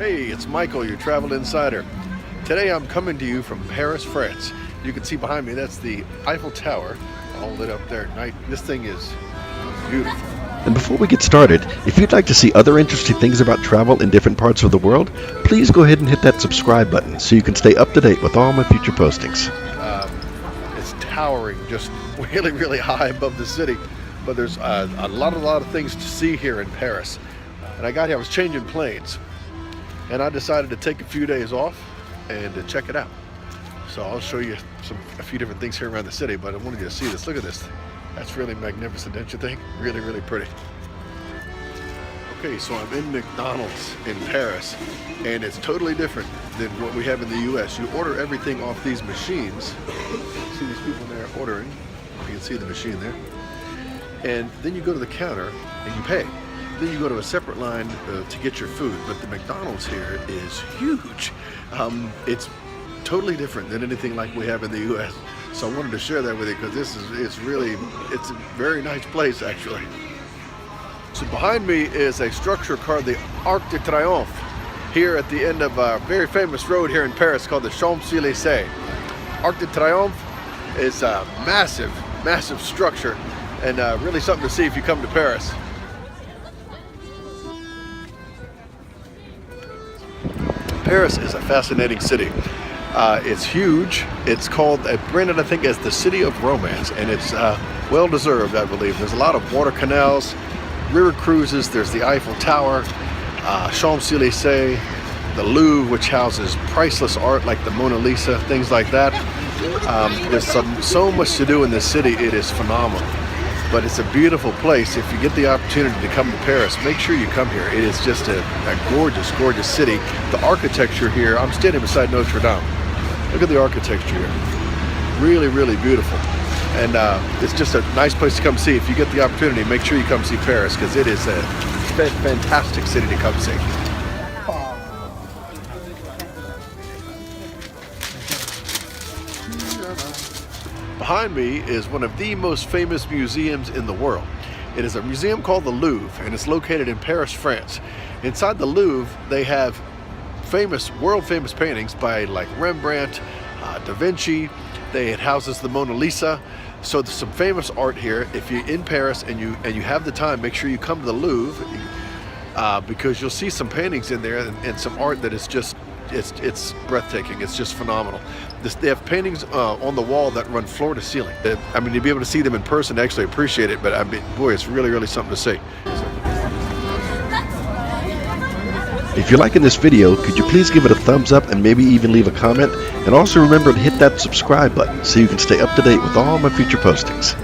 Hey, it's Michael, your travel insider. Today I'm coming to you from Paris, France. You can see behind me, that's the Eiffel Tower, all lit up there at night. This thing is beautiful. And before we get started, if you'd like to see other interesting things about travel in different parts of the world, please go ahead and hit that subscribe button so you can stay up to date with all my future postings. It's towering, just really, really high above the city. But there's a lot of things to see here in Paris. And I got here, I was changing planes. And I decided to take a few days off and to check it out. So I'll show you a few different things here around the city, but I wanted you to see this. Look at this. That's really magnificent, don't you think? Really, really pretty. Okay, so I'm in McDonald's in Paris, and it's totally different than what we have in the US. You order everything off these machines. See these people there ordering. You can see the machine there. And then you go to the counter and you pay. Then you go to a separate line to get your food. But the McDonald's here is huge. It's totally different than anything like we have in the US. So I wanted to share that with you because it's a very nice place actually. So behind me is a structure called the Arc de Triomphe here at the end of a very famous road here in Paris called the Champs-Élysées. Arc de Triomphe is a massive structure and really something to see if you come to Paris. Paris is a fascinating city. It's huge. It's called, branded I think as the City of Romance, and it's well deserved, I believe. There's a lot of water canals, river cruises, there's the Eiffel Tower, Champs-Élysées, the Louvre, which houses priceless art like the Mona Lisa, things like that. There's so much to do in this city, it is phenomenal. But it's a beautiful place. If you get the opportunity to come to Paris, make sure you come here. It is just a gorgeous city. The architecture here, I'm standing beside Notre Dame. Look at the architecture here. Really, really beautiful. And it's just a nice place to come see. If you get the opportunity, make sure you come see Paris because it is a fantastic city to come see. Behind me is one of the most famous museums in the world. It is a museum called the Louvre, and it's located in Paris, France. Inside the Louvre, they have world famous paintings by like Rembrandt, Da Vinci. It houses the Mona Lisa. So there's some famous art here. If you're in Paris and you have the time, make sure you come to the Louvre because you'll see some paintings in there and some art that is just it's breathtaking. It's just phenomenal. They have paintings on the wall that run floor to ceiling. I mean, to be able to see them in person, to actually appreciate it. But I mean, boy, it's really something to see. If you're liking this video, could you please give it a thumbs up and maybe even leave a comment? And also remember to hit that subscribe button so you can stay up to date with all my future postings.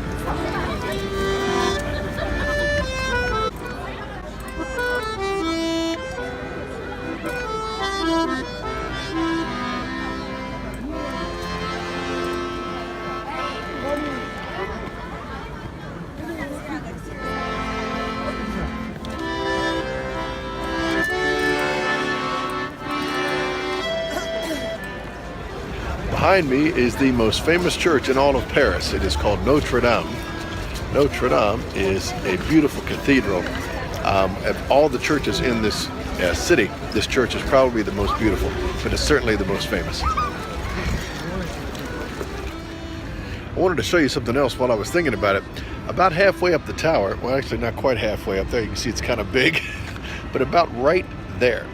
Behind me is the most famous church in all of Paris. It is called Notre Dame. Notre Dame is a beautiful cathedral. Of all the churches in this city, this church is probably the most beautiful, but it's certainly the most famous. I wanted to show you something else while I was thinking about it. About halfway up the tower, well actually not quite halfway up there, you can see it's kind of big, but about right there,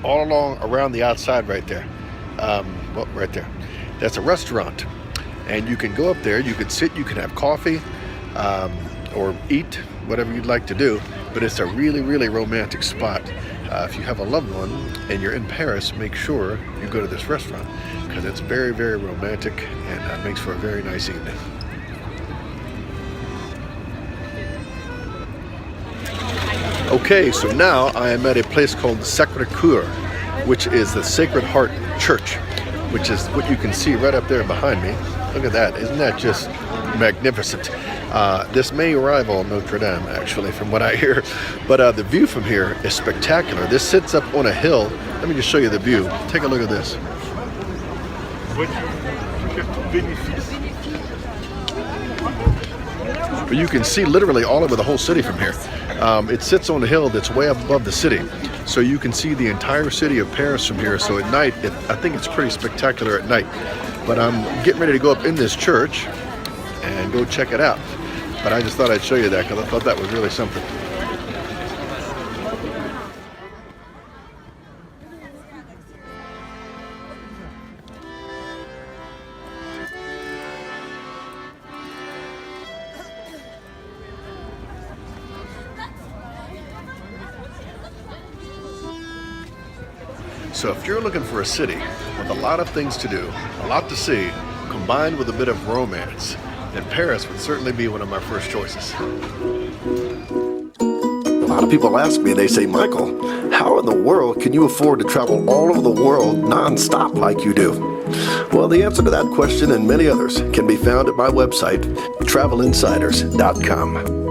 all along around the outside right there, well, right there. That's a restaurant, and you can go up there, you can sit, you can have coffee or eat, whatever you'd like to do, but it's a really romantic spot. If you have a loved one and you're in Paris, make sure you go to this restaurant because it's very romantic and makes for a very nice evening. Okay, so now I am at a place called the Sacré-Cœur, which is the Sacred Heart Church, which is what you can see right up there behind me. Look at that. Isn't that just magnificent? This may rival Notre Dame, actually, from what I hear. But the view from here is spectacular. This sits up on a hill. Let me just show you the view. Take a look at this. But you can see literally all over the whole city from here. It sits on a hill that's way up above the city. so you can see the entire city of Paris from here. So at night, I think it's pretty spectacular at night. But I'm getting ready to go up in this church and go check it out. But I just thought I'd show you that because I thought that was really something. So if you're looking for a city with a lot of things to do, a lot to see, combined with a bit of romance, then Paris would certainly be one of my first choices. A lot of people ask me, they say, Michael, how in the world can you afford to travel all over the world non-stop like you do? Well, the answer to that question and many others can be found at my website, travelinsiders.com.